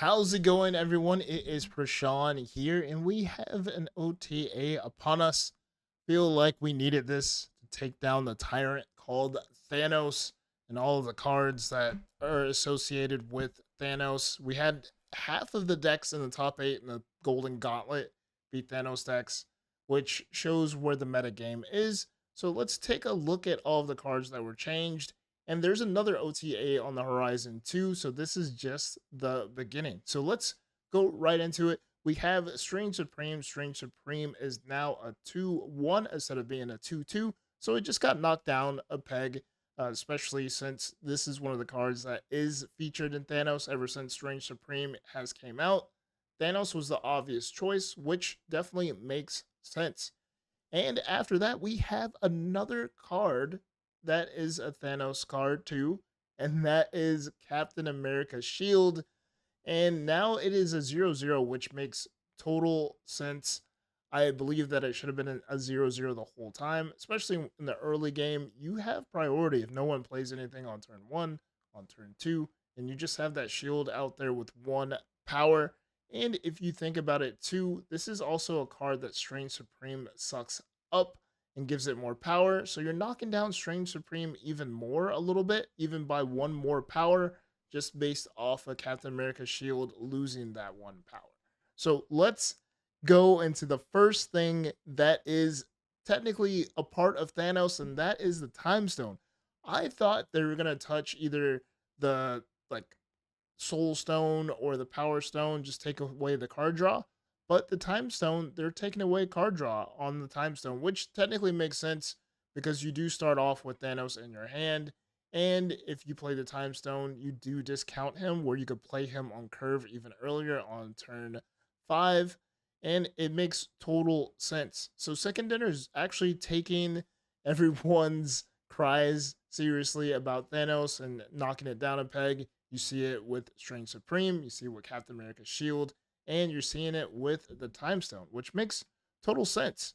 How's it going, everyone? It is Prashan here, and we have an OTA upon us. Feel like we needed this to take down the tyrant called Thanos and all of the cards that are associated with Thanos. We had half of the decks in the top 8 in the Golden Gauntlet beat Thanos decks, which shows where the meta game is. So let's take a look at all of the cards that were changed, and there's another OTA on the horizon too. So this is just the beginning. So let's go right into it. We have Strange Supreme. Strange Supreme is now a 2-1 instead of being a 2-2. So it just got knocked down a peg, especially since this is one of the cards that is featured in Thanos ever since Strange Supreme has came out. Thanos was the obvious choice, which definitely makes sense. And after that, we have another card that is a Thanos card too, and that is Captain America's Shield. And now it is a 0-0, which makes total sense. I believe that it should have been a 0-0 the whole time, especially in the early game. You have priority if no one plays anything on turn 1, on turn 2, and you just have that shield out there with 1 power. And if you think about it too, this is also a card that Strange Supreme sucks up and gives it more power. So you're knocking down Strange Supreme even more a little bit, even by 1 more power, just based off of Captain America's shield losing that 1 power. So let's go into the first thing that is technically a part of Thanos, and that is the Time Stone. I thought they were gonna touch either the Soul Stone or the Power Stone, just take away the card draw. But the Time Stone, they're taking away card draw on the Time Stone, which technically makes sense because you do start off with Thanos in your hand. And if you play the Time Stone, you do discount him, where you could play him on curve even earlier on turn 5. And it makes total sense. So Second Dinner is actually taking everyone's cries seriously about Thanos and knocking it down a peg. You see it with Strange Supreme, you see it with Captain America's Shield, and you're seeing it with the Time Stone, which makes total sense.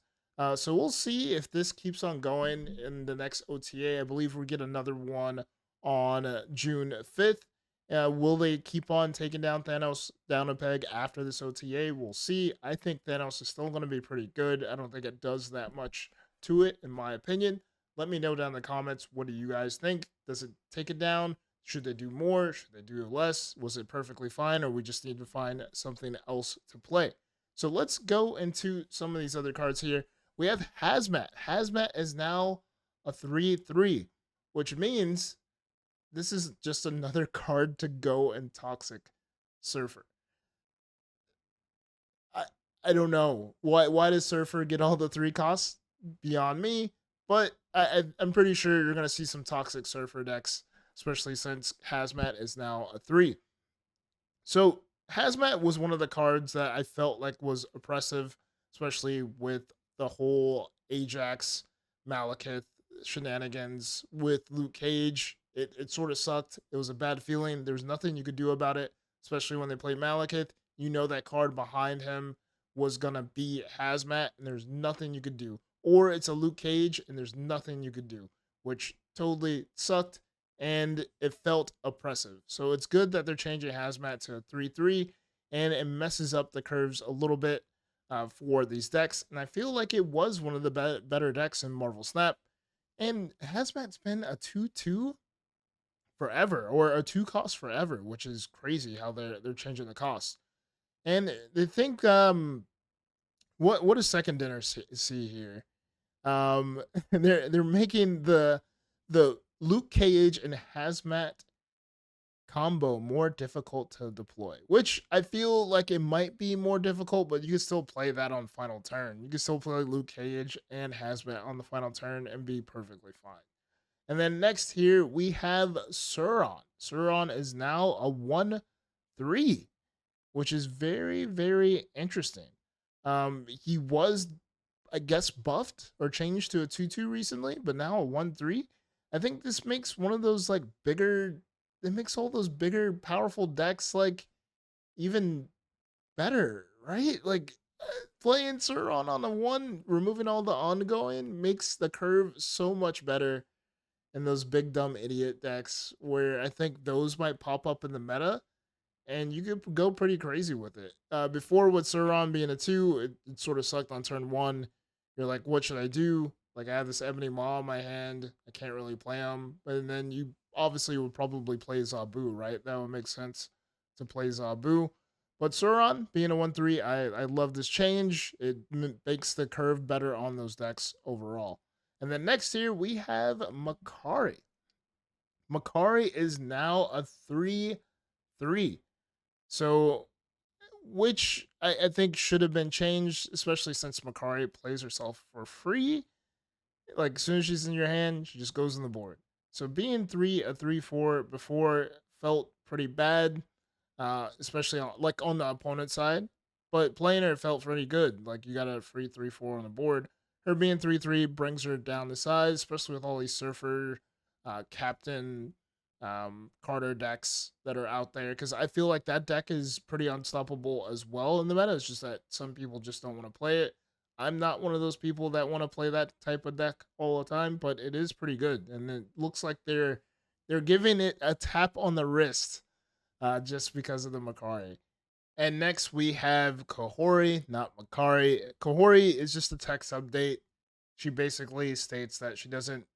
So we'll see if this keeps on going in the next OTA. I believe we get another one on June 5th. Will they keep on taking down Thanos down a peg after this OTA? We'll see. I think Thanos is still going to be pretty good. I don't think it does that much to it, in my opinion. Let me know down in the comments, what do you guys think? Does it take it down? Should they do more? Should they do less? Was it perfectly fine, or we just need to find something else to play? So let's go into some of these other cards here. We have Hazmat. Hazmat is now a 3-3, which means this is just another card to go in Toxic Surfer. I don't know. Why does Surfer get all the 3 costs? Beyond me. But I'm pretty sure you're going to see some Toxic Surfer decks, especially since Hazmat is now a 3. So Hazmat was one of the cards that I felt like was oppressive, especially with the whole Ajax Malekith shenanigans with Luke Cage. It sort of sucked. It was a bad feeling. There's nothing you could do about it, especially when they played Malekith. You know that card behind him was going to be Hazmat, and there's nothing you could do. Or it's a Luke Cage, and there's nothing you could do, which totally sucked, and it felt oppressive. So it's good that they're changing Hazmat to a 3-3, and it messes up the curves a little bit for these decks. And I feel like it was one of the better decks in Marvel Snap. And Hazmat's been a 2-2 forever, or a 2 cost forever, which is crazy how they're changing the cost. And they think what does Second Dinner see here? They're making the Luke Cage and Hazmat combo more difficult to deploy, which I feel like it might be more difficult, but you can still play that on final turn. You can still play Luke Cage and Hazmat on the final turn and be perfectly fine. And then next here we have Sauron. Sauron is now a 1-3, which is very, very interesting. He was, I guess, buffed or changed to a 2-2 recently, but now a 1-3. I think this makes one of those bigger. It makes all those bigger, powerful decks even better, right? Playing Sauron on the 1, removing all the ongoing, makes the curve so much better in those big dumb idiot decks, where I think those might pop up in the meta. and you could go pretty crazy with it. Before with Sauron being a 2, it sort of sucked on turn 1. You're like, what should I do? Like, I have this Ebony Maw in my hand. I can't really play him. And then you obviously would probably play Zabu, right? That would make sense to play Zabu. But Sauron being a 1/3, I love this change. It makes the curve better on those decks overall. And then next here, we have Marrari. Marrari is now a 3/3. So, which I think should have been changed, especially since Marrari plays herself for free. Like, as soon as she's in your hand, she just goes on the board. So, being a 3/4 before felt pretty bad, especially like on the opponent side. But playing her felt pretty good. Like, you got a free 3/4 on the board. Her being 3/3 brings her down to size, especially with all these Surfer, Captain, Carter decks that are out there. Because I feel like that deck is pretty unstoppable as well in the meta. It's just that some people just don't want to play it. I'm not one of those people that want to play that type of deck all the time, but it is pretty good, and it looks like they're giving it a tap on the wrist, just because of the Marrari. And next we have Kahhori, not Marrari. Kahhori is just a text update. She basically states that she doesn't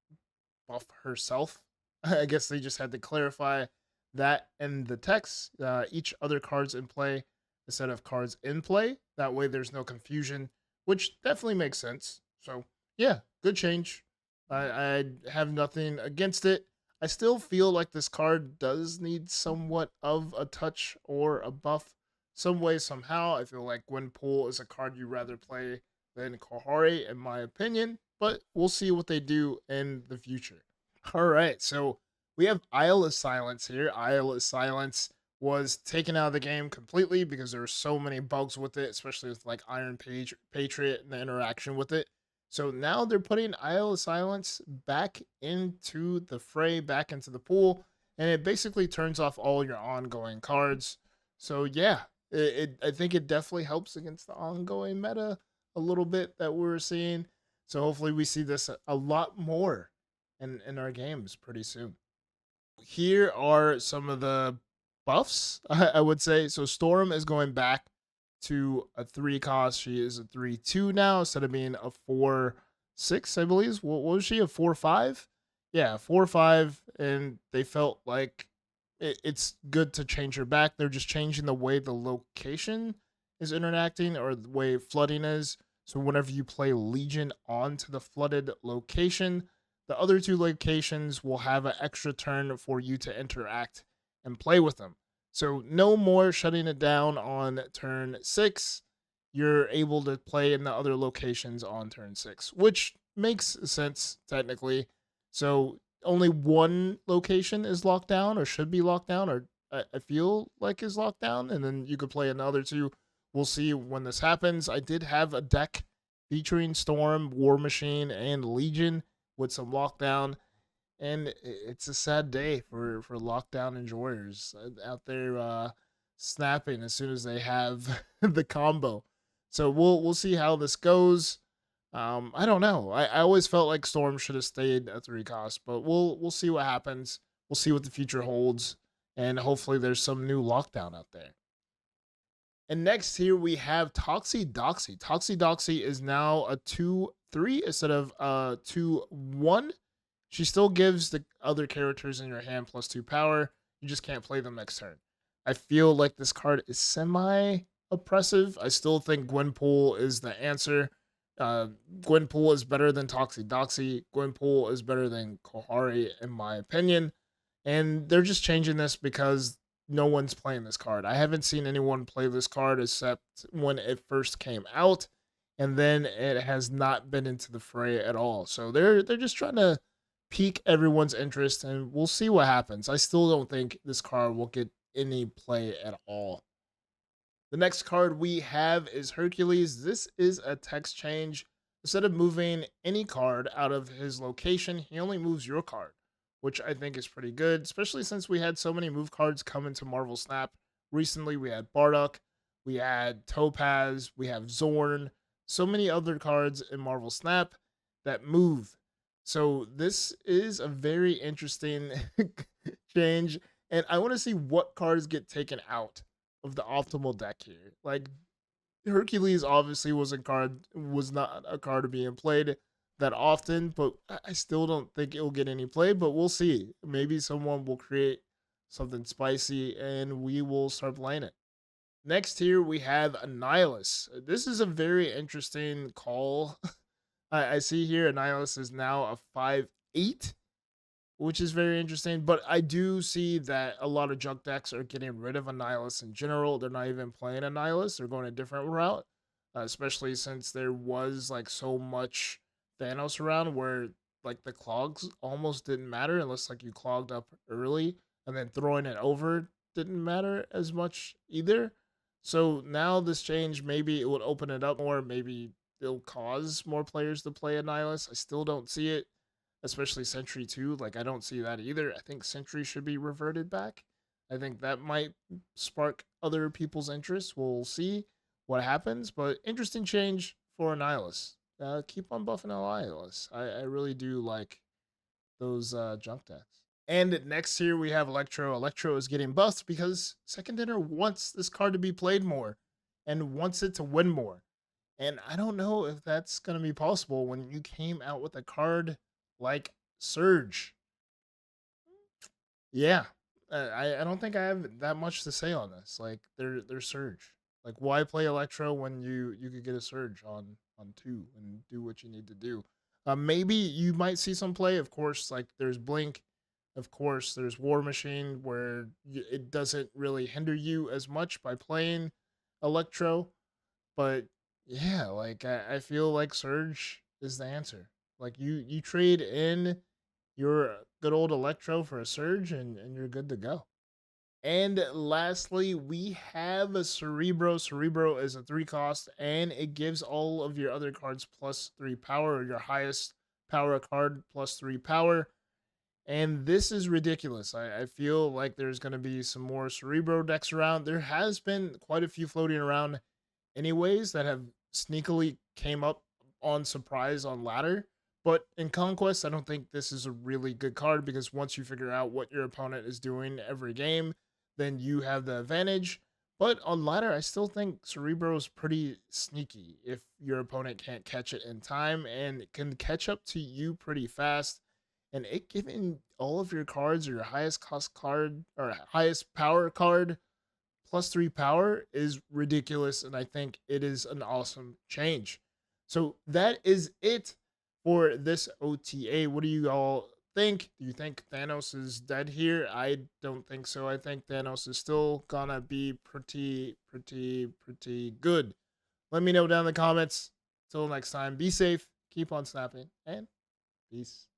buff herself. I guess they just had to clarify that in the text. Each other cards in play instead of cards in play. That way there's no confusion, which definitely makes sense. So yeah, good change. I have nothing against it. I still feel like this card does need somewhat of a touch or a buff some way, somehow. I feel like Gwenpool is a card you rather play than Kahhori, in my opinion, but we'll see what they do in the future. All right, so we have Isle of Silence here. Isle of Silence was taken out of the game completely because there were so many bugs with it, especially with like Iron Patriot and the interaction with it. So now they're putting Isle of Silence back into the fray, back into the pool, and it basically turns off all your ongoing cards. So yeah, I think it definitely helps against the ongoing meta a little bit that we're seeing. So hopefully we see this a lot more in our games pretty soon. Here are some of the buffs, I would say. So Storm is going back to a 3 cost. She is a 3/2 now instead of being a 4/6, I believe. What was she? A 4/5? Yeah, 4/5. And they felt like it's good to change her back. They're just changing the way the location is interacting or the way flooding is. So whenever you play Legion onto the flooded location, the other 2 locations will have an extra turn for you to interact and play with them. So no more shutting it down on turn 6. You're able to play in the other locations on turn 6, which makes sense technically. So only one location is locked down or should be locked down, or I feel like is locked down, and then you could play another 2. We'll see when this happens. I did have a deck featuring Storm, War Machine, and Legion with some lockdown, and it's a sad day for lockdown enjoyers out there, snapping as soon as they have the combo. So we'll see how this goes. I don't know. I always felt like Storm should have stayed at 3 cost, but we'll see what happens. We'll see what the future holds, and hopefully there's some new lockdown out there. And next here we have Toxie Doxie. Toxie Doxie is now a 2/3 instead of a 2/1. She still gives the other characters in your hand +2 power. You just can't play them next turn. I feel like this card is semi oppressive. I still think Gwenpool is the answer. Gwenpool is better than Toxie Doxie. Gwenpool is better than Kahhori, in my opinion. And they're just changing this because no one's playing this card. I haven't seen anyone play this card except when it first came out, and then it has not been into the fray at all. So they're just trying to pique everyone's interest, and we'll see what happens. I still don't think this card will get any play at all. The next card we have is Hercules. This is a text change. Instead of moving any card out of his location, he only moves your card, which I think is pretty good, especially since we had so many move cards come into Marvel Snap. Recently, we had Bardock, we had Topaz, we have Zorn, so many other cards in Marvel Snap that move. So this is a very interesting change, And I want to see what cards get taken out of the optimal deck here. Like Hercules obviously was not a card being played that often, but I still don't think it will get any play. But we'll see. Maybe someone will create something spicy and we will start playing it. Next here we have Annihilus. This is a very interesting call. I see here Annihilus is now a 5/8, which is very interesting. But I do see that a lot of junk decks are getting rid of Annihilus in general. They're not even playing Annihilus. They're going a different route, especially since there was like so much Thanos around where like the clogs almost didn't matter unless like you clogged up early, and then throwing it over didn't matter as much either. So now this change, maybe it would open it up more. Maybe it'll cause more players to play Annihilus. I still don't see it, especially Sentry 2. Like, I don't see that either. I think Sentry should be reverted back. I think that might spark other people's interest. We'll see what happens, but interesting change for Annihilus. Keep on buffing Annihilus. I really do like those junk decks. And next here we have Electro. Electro is getting buffed because Second Dinner wants this card to be played more and wants it to win more. And I don't know if that's going to be possible when you came out with a card like Surge. Yeah, I don't think I have that much to say on this. Like they're Surge. Like why play Electro when you could get a Surge on 2 and do what you need to do. Maybe you might see some play. Of course, like there's Blink. Of course, there's War Machine where it doesn't really hinder you as much by playing Electro. But yeah, like I feel like Surge is the answer. Like you trade in your good old Electro for a Surge and you're good to go. And lastly, we have a Cerebro. Cerebro is a 3 cost and it gives all of your other cards plus 3 power, or your highest power card plus 3 power. And this is ridiculous. I feel like there's going to be some more Cerebro decks around. There has been quite a few floating around anyways that have sneakily came up on surprise on ladder. But in Conquest, I don't think this is a really good card because once you figure out what your opponent is doing every game, then you have the advantage. But on ladder, I still think Cerebro is pretty sneaky if your opponent can't catch it in time and can catch up to you pretty fast. And it giving all of your cards or your highest cost card or highest power card plus 3 power is ridiculous. And I think it is an awesome change. So that is it for this OTA. What do you all think? Do you think Thanos is dead here? I don't think so. I think Thanos is still gonna be pretty good. Let me know down in the comments. Till next time, be safe, keep on snapping, and peace.